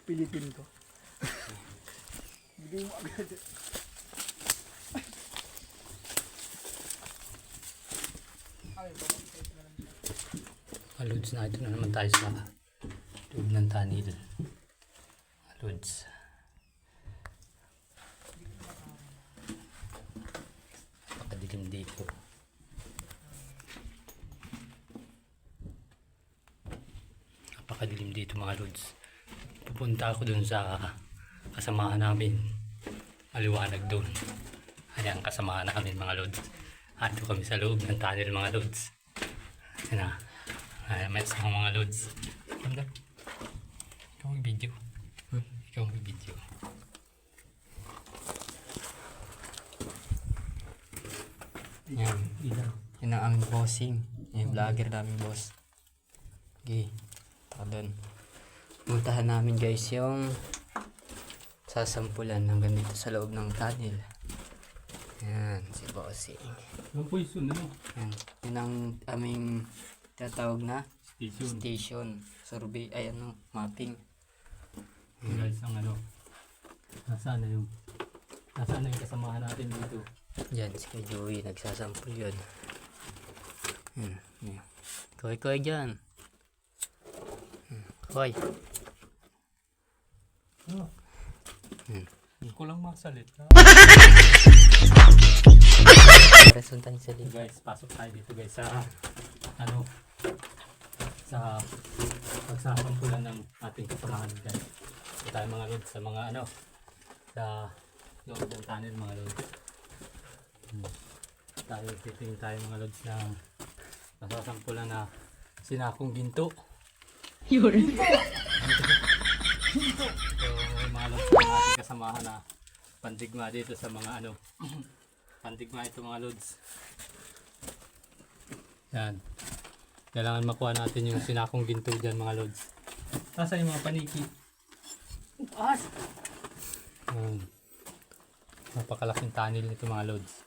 pipilitin ko. Bigay mo agad. Lods na ito na naman tayo sa loob ng tunnel. Lods. Napakadilim dito. Napakadilim dito mga lods. Pupunta ako dun sa kasamahan namin. Maliwanag dun. Ayan ang kasamahan namin mga lods. Ato kami sa loob ng tunnel mga lods. Ayan na. Ayan, may isang mga lods. Ganda. Ikaw ang video. Ikaw ang video. Yan. Yan ang aming bossing. Yung vlogger namin boss. Okay. Taka doon. Puntahan namin guys yung sasampulan hanggang dito sa loob ng tunnel. Yan. Si bossing. Ang poison na. Yan. Yun ang aming tatawag na Station. station. Survey. Ay ano. Mapping. Guys, ang ano. Nasaan na yung kasamahan natin dito? Yan. Si Kuya Joey. Nagsasampul yun. Yan. Yan. Koy dyan. Koy. Oh. Hindi ko lang masalita. Reson tayo sa link. Guys, pasok tayo dito guys sa ano sa pagsasampulan ng ating kasamahan guys. Ito tayo mga lods sa mga ano sa loob ng tunnel mga lods. Tayo titingin tayo mga lods na nasasampulan na sinakong ginto. Yun. So mga lods ang ating kasamahan na pandigma dito sa mga ano pandigma ito mga lods. Yan. Kailangan makuha natin yung sinakong ginto dyan mga lods. Nasaan yung mga paniki? Upas! Napakalaking tunnel nito mga lods.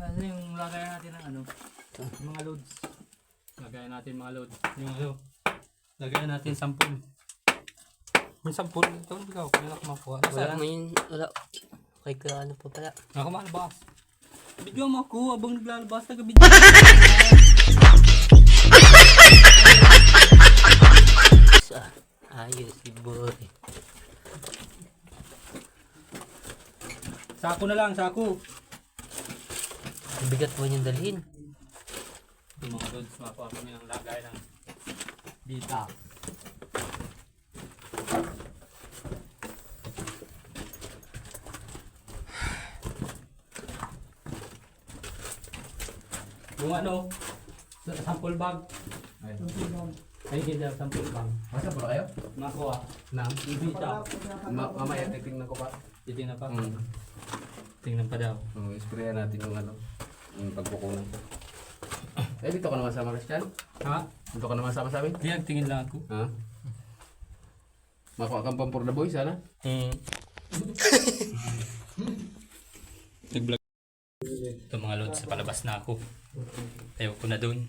Ano yung lagayan natin ng ano? Yung mga lods. Lagayan natin mga lods. Yung ano? Lagayan natin sampul. Yung sampul ito, hindi ka ako makuha. Wala mo yun. Wala. Okay ka ano pa pala. Ako malabas. Bigyan mo ako habang naglalabas. Nagabidyo. Ayos si boy. Sako na lang, sako. Ang bigat mo niyang dalhin. Yung mga lods, makuha kami ng lagay ng dita. Yung ano, sample bag. Ay, hindi daw sample bag. Masa pala kayo? Makuha ng dita. Mamaya titingnan ko pa. Titingnan pa. Tingnan pa daw. Sprayan natin yung ano, yung pagkukunan ko. Eh, dito ka naman sama Christian? Ha? Dito ka naman sama sa amin? Diyan, tingin lang ako. Ha? Makuha kang pampur na boy sana? Nag-vlog. Ito mga lods, sa palabas na ako. Ayaw ko na dun.